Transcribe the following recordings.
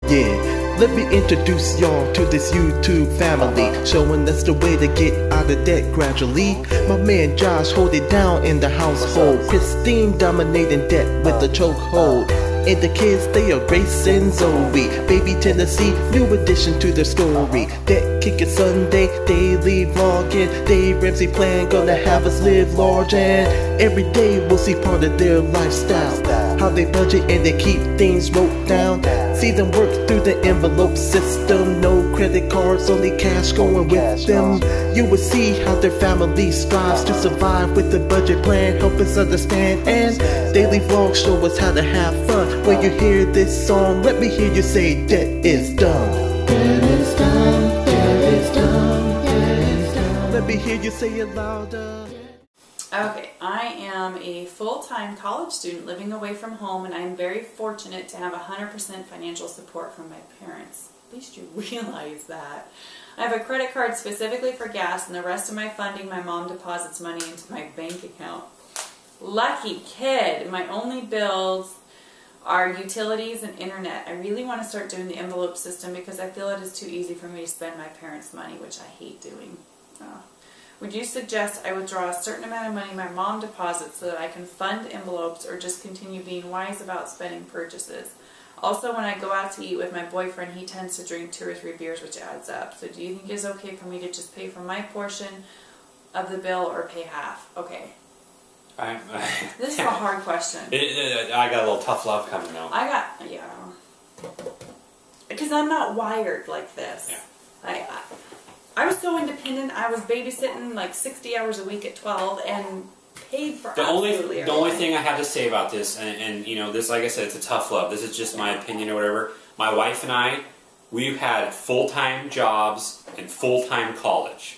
Yeah, let me introduce y'all to this YouTube family, showing us the way to get out of debt gradually. My man Josh hold it down in the household, Christine dominating debt with a chokehold. And the kids, they are Grace and Zoe, baby Tennessee, new addition to their story. Debt Kickin Sunday, daily vlogging, Dave Ramsey plan gonna have us live large, and every day we'll see part of their lifestyle, how they budget and they keep things wrote down. See them work through the envelope system, no credit cards, only cash going with them. You will see how their family strives to survive with the budget plan, help us understand, and daily vlogs show us how to have fun. When you hear this song, let me hear you say, debt is done. Debt is done, debt is done, debt is done. Let me hear you say it louder. Okay, I am a full-time college student living away from home, and I'm very fortunate to have 100% financial support from my parents. At least you realize that. I have a credit card specifically for gas, and the rest of my funding, my mom deposits money into my bank account. Lucky kid. My only bills are utilities and internet. I really want to start doing the envelope system because I feel it is too easy for me to spend my parents' money, which I hate doing. Would you suggest I withdraw a certain amount of money my mom deposits so that I can fund envelopes, or just continue being wise about spending purchases? Also, when I go out to eat with my boyfriend, he tends to drink 2 or 3 beers, which adds up. So do you think it's okay for me to just pay for my portion of the bill or pay half? Okay. This is a hard question. I got a little tough love coming out. Yeah. Because I'm not wired like this. Yeah. I was so independent. I was babysitting like 60 hours a week at 12 and paid for the only thing I have to say about this, and you know, this, like I said, it's a tough love. This is just my opinion or whatever. My wife and I, we've had full-time jobs and full-time college,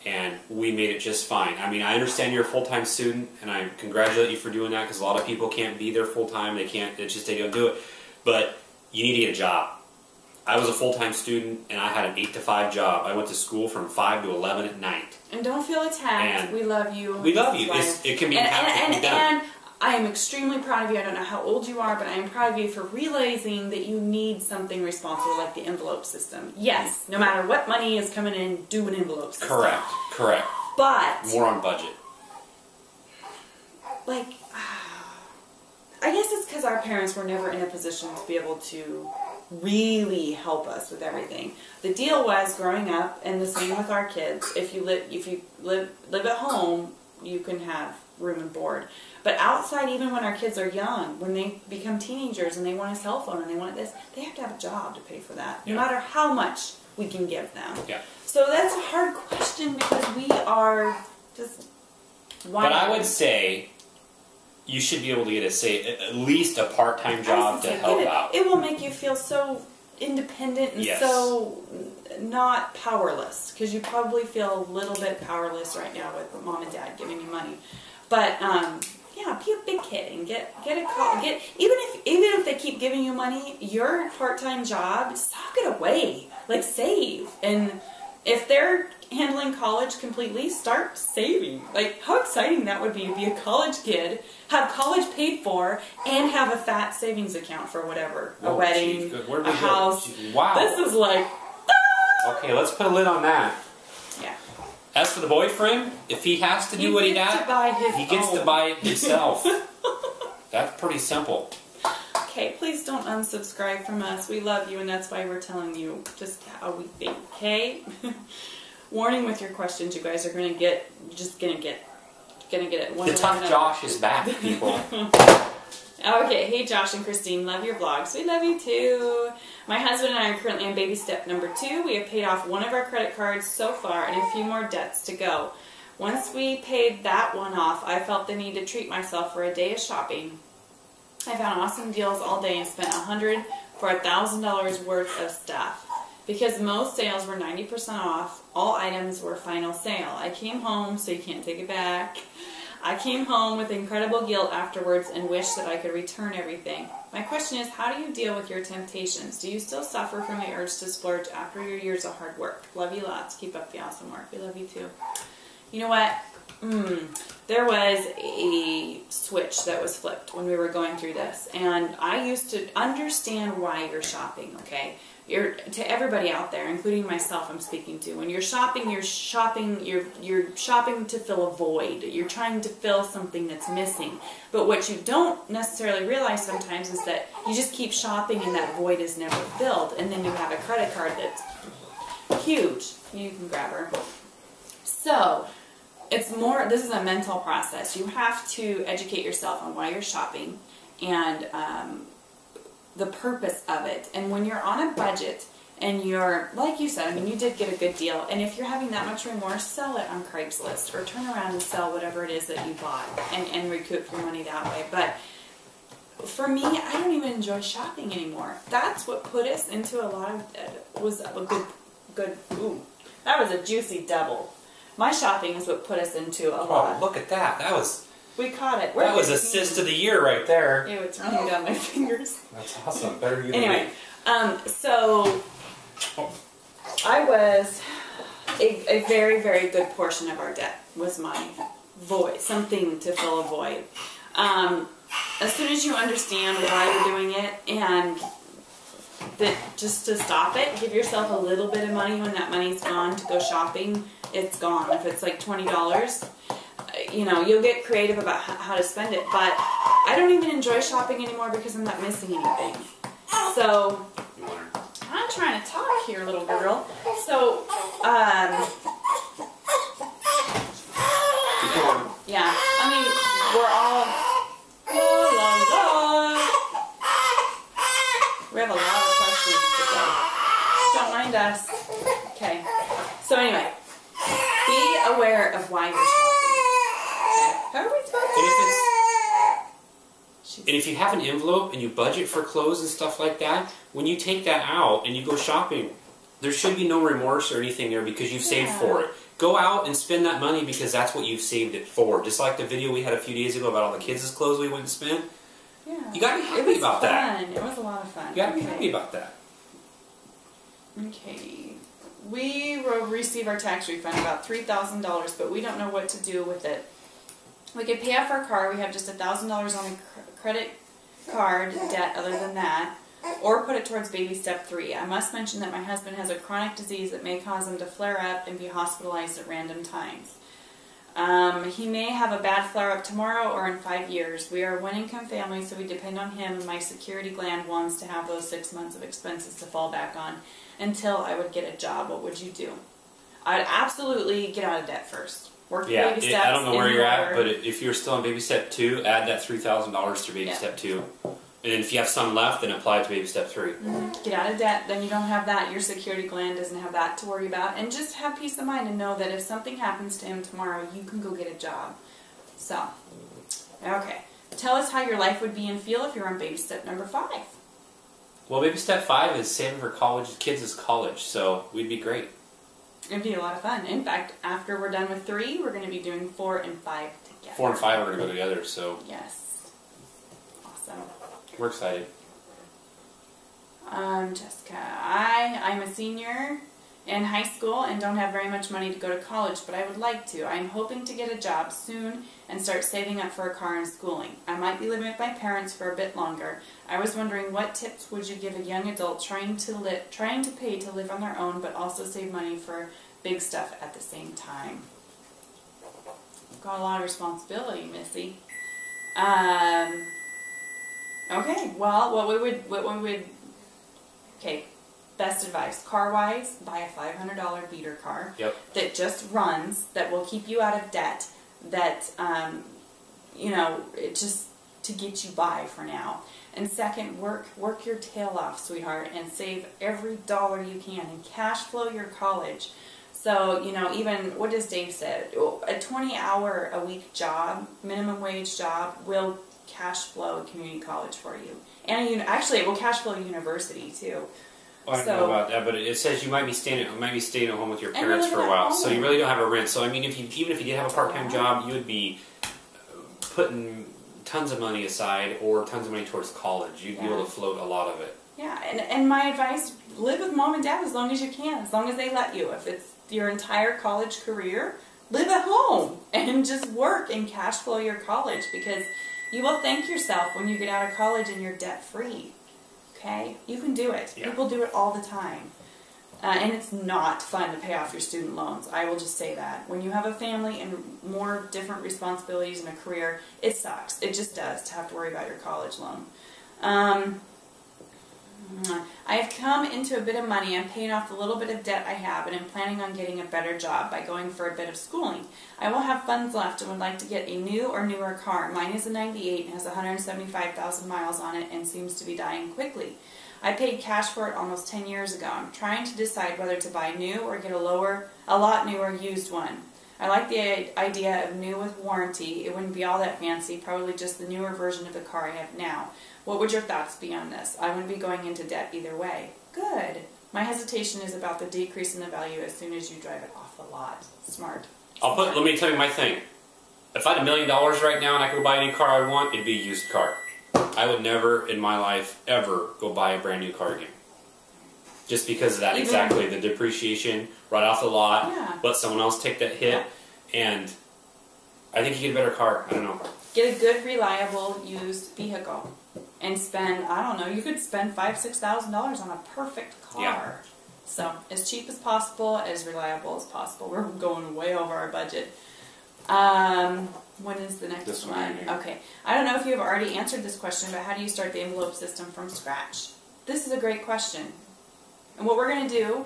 and we made it just fine. I mean, I understand you're a full-time student, and I congratulate you for doing that, because a lot of people can't be there full-time. They can't. It's just they don't do it. But you need to get a job. I was a full-time student, and I had an 8 to 5 job. I went to school from 5 to 11 at night. And don't feel attacked. And we love you. We love you. It can be impactful. And I am extremely proud of you. I don't know how old you are, but I am proud of you for realizing that you need something responsible like the envelope system. Yes, no matter what money is coming in, do an envelope system. Correct, correct. But more on budget. Like, I guess it's because our parents were never in a position to be able to really help us with everything. The deal was, growing up, and the same with our kids, if you live at home, you can have room and board. But outside, even when our kids are young, when they become teenagers and they want a cell phone and they want this, they have to have a job to pay for that, no matter how much we can give them. Yeah. So that's a hard question, because we are just... But I would say you should be able to get at least a part-time job to help out. It will make you feel so independent and so not powerless, because you probably feel a little bit powerless right now with mom and dad giving you money. But yeah, be a big kid and get a call. Even if they keep giving you money, your part-time job, sock it away. Like, save. And if they're handling college completely, start saving. Like, how exciting that would be to be a college kid, have college paid for, and have a fat savings account for whatever. A wedding, a house. Wow. This is like... Okay, let's put a lid on that. Yeah. As for the boyfriend, if he has to do what he does, he gets to buy it himself. That's pretty simple. Okay, please don't unsubscribe from us. We love you, and that's why we're telling you just how we think, okay? Warning with your questions, you guys are gonna get it. The tough Josh is back, people. Okay, hey Josh and Christine, love your vlogs. We love you too. My husband and I are currently on baby step number 2. We have paid off one of our credit cards so far and a few more debts to go. Once we paid that one off, I felt the need to treat myself for a day of shopping. I found awesome deals all day and spent $100 for $1,000 worth of stuff. Because most sales were 90% off, all items were final sale. I came home, so you can't take it back. I came home with incredible guilt afterwards and wished that I could return everything. My question is, how do you deal with your temptations? Do you still suffer from the urge to splurge after your years of hard work? Love you lots. Keep up the awesome work. We love you too. You know what? There was a switch that was flipped when we were going through this, and I used to understand why you're shopping, okay? To everybody out there, including myself I'm speaking to, when you're shopping to fill a void. You're trying to fill something that's missing. But what you don't necessarily realize sometimes is that you just keep shopping and that void is never filled, and then you have a credit card that's huge. You can grab her. So, this is a mental process. You have to educate yourself on why you're shopping and the purpose of it. And when you're on a budget and you're, like you said, I mean, you did get a good deal. And if you're having that much remorse, sell it on Craigslist or turn around and sell whatever it is that you bought and recoup your money that way. But for me, I don't even enjoy shopping anymore. That's what put us into a lot of, was a ooh, that was a juicy double. My shopping is what put us into a lot. Oh, look at that. We caught it. That was assist of the year right there. Ew, it's running down my fingers. That's awesome. Better you than Anyway, me. so I was a very, very good portion of our debt was my void, something to fill a void. As soon as you understand why you're doing it and that just to stop it, give yourself a little bit of money when that money's gone to go shopping, it's gone. If it's like $20, you know, you'll get creative about how to spend it, but I don't even enjoy shopping anymore because I'm not missing anything. So, I'm trying to talk here, little girl. So, yeah, I mean, we're all, la, la, la. We have a lot of questions today. Don't mind us. Okay, so anyway, be aware of why you're shopping. How are we supposed to? And if you have an envelope and you budget for clothes and stuff like that, when you take that out and you go shopping, there should be no remorse or anything there because you've saved for it. Go out and spend that money because that's what you've saved it for. Just like the video we had a few days ago about all the kids' clothes we went and spent. Yeah. You gotta be happy about that. It was a lot of fun. You gotta be happy about that. Okay. We will receive our tax refund, about $3,000, but we don't know what to do with it. We could pay off our car. We have just $1,000 on a credit card debt other than that, or put it towards baby step 3. I must mention that my husband has a chronic disease that may cause him to flare up and be hospitalized at random times. He may have a bad flare-up tomorrow or in 5 years. We are a one-income family, so we depend on him, and my security gland wants to have those 6 months of expenses to fall back on until I would get a job. What would you do? I'd absolutely get out of debt first. Work your baby steps. I don't know where you're at, but if you're still on baby step 2, add that $3,000 to baby step 2. And then if you have some left, then apply it to baby step 3. Get out of debt, then you don't have that. Your security gland doesn't have that to worry about. And just have peace of mind and know that if something happens to him tomorrow, you can go get a job. So, okay. Tell us how your life would be and feel if you're on baby step number 5. Well, baby step 5 is saving for college, kids' college, so we'd be great. It'd be a lot of fun. In fact, after we're done with 3, we're going to be doing 4 and 5 together. 4 and 5 are going to go together, so. Yes. Awesome. We're excited. Jessica, I'm a senior in high school and don't have very much money to go to college, but I would like to. I'm hoping to get a job soon and start saving up for a car and schooling. I might be living with my parents for a bit longer. I was wondering, what tips would you give a young adult trying to pay to live on their own but also save money for big stuff at the same time? Got a lot of responsibility, Missy. Okay, well, okay, best advice, car-wise, buy a $500 beater car that just runs, that will keep you out of debt, that, you know, it just to get you by for now. And second, work your tail off, sweetheart, and save every dollar you can and cash flow your college. So, you know, even, what does Dave say? A 20-hour-a-week job, minimum wage job, will cash flow a community college for you. And actually, it will cash flow a university, too. Well, I don't know about that, but it says you might be staying at home with your parents for a while, so you really don't have a rent. So I mean, even if you did have a part-time job, you would be putting tons of money aside or tons of money towards college. You'd be able to float a lot of it. Yeah, and my advice: live with mom and dad as long as you can, as long as they let you. If it's your entire college career, live at home and just work and cash flow your college, because you will thank yourself when you get out of college and you're debt free. Okay? You can do it. Yeah. People do it all the time. And it's not fun to pay off your student loans. I will just say that. When you have a family and more different responsibilities and a career, it sucks. It just does to have to worry about your college loan. I have come into a bit of money. I'm paying off the little bit of debt I have, and I'm planning on getting a better job by going for a bit of schooling. I will have funds left and would like to get a new or newer car. Mine is a 98 and has 175,000 miles on it and seems to be dying quickly. I paid cash for it almost 10 years ago. I'm trying to decide whether to buy new or get a lot newer used one. I like the idea of new with warranty. It wouldn't be all that fancy, probably just the newer version of the car I have now. What would your thoughts be on this? I wouldn't be going into debt either way. Good. My hesitation is about the decrease in the value as soon as you drive it off the lot. Smart. Let me tell you my thing. If I had $1 million right now and I could buy any car I want, it'd be a used car. I would never in my life ever go buy a brand new car again. Just because of that, exactly. The depreciation right off the lot, let someone else take that hit, and I think you get a better car. I don't know. Get a good, reliable, used vehicle. And spend, I don't know, you could spend $5,000 to $6,000 on a perfect car. Yeah. So, as cheap as possible, as reliable as possible. We're going way over our budget. When is the next one? Okay. I don't know if you have already answered this question, but how do you start the envelope system from scratch? This is a great question. And what we're going to do,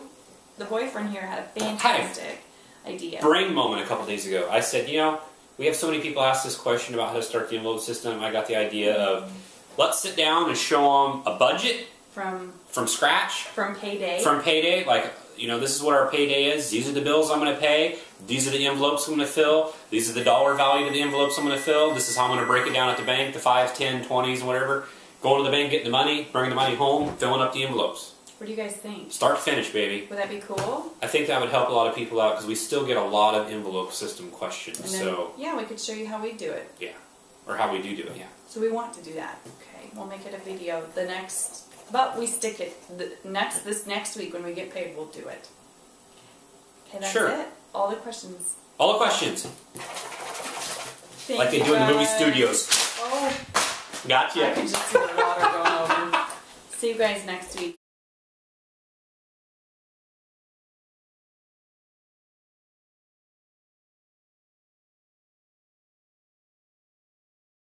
the boyfriend here had a fantastic idea. Brain moment a couple days ago. I said, you know, we have so many people ask this question about how to start the envelope system. I got the idea of, let's sit down and show them a budget from scratch. From payday. From payday. Like, you know, this is what our payday is. These are the bills I'm going to pay. These are the envelopes I'm going to fill. These are the dollar value of the envelopes I'm going to fill. This is how I'm going to break it down at the bank, the 5s, 10, 20s, and whatever. Going to the bank, getting the money, bringing the money home, filling up the envelopes. What do you guys think? Start to finish, baby. Would that be cool? I think that would help a lot of people out because we still get a lot of envelope system questions. And then, yeah, we could show you how we do it. Yeah. Or how we do it, yeah. So we want to do that. Okay, we'll make it a video. But we stick it this next week when we get paid. We'll do it. Okay, that's it. All the questions. All the questions. Like they do in the movie studios. Oh. Gotcha. I can just see the water going over. See you guys next week.